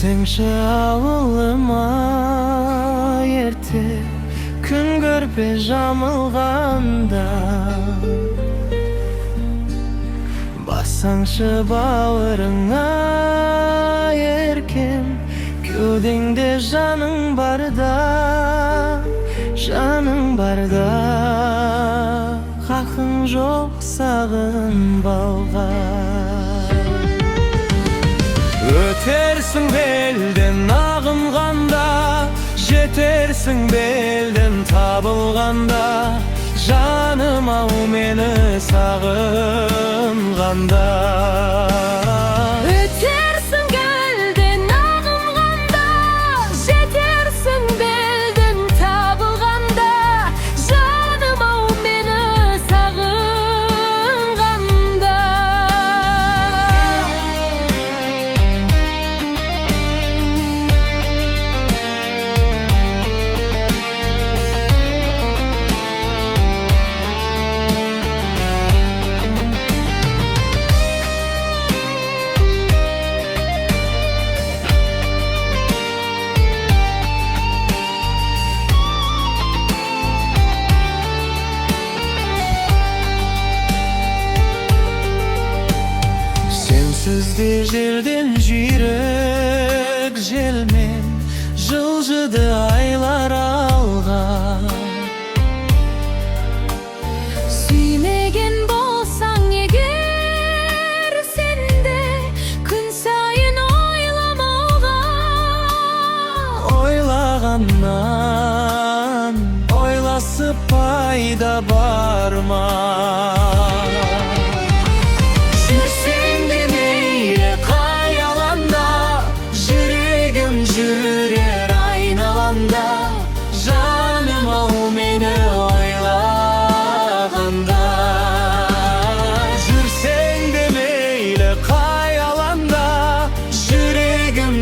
Келсеңші ауылыма ерте, күн көрпе жамылғанда, бассаңшы бауырыңа еркем, кеудеңде жаның барда, жаның барда. Хақың жоқ сағынбауға. Өтерсің белден ағынғанда, жетерсің белден табылғанда, жаным ау мені сағынғанда. Өтерсің белден ағынғанда, жетерсің белден табылғанда, жаным ау мені сағынғанда. Сізде жерден жүйрік желмен жылжыды айлар алға. Сүймеген болсаң егер сенде, күн сайын ойламауға. Ойлағаннан ойласып пайда бар ма? Жүрер айналанда, жаным ау мені ойлағанда. Жүрсең де мейлі қай аланда, жүрегім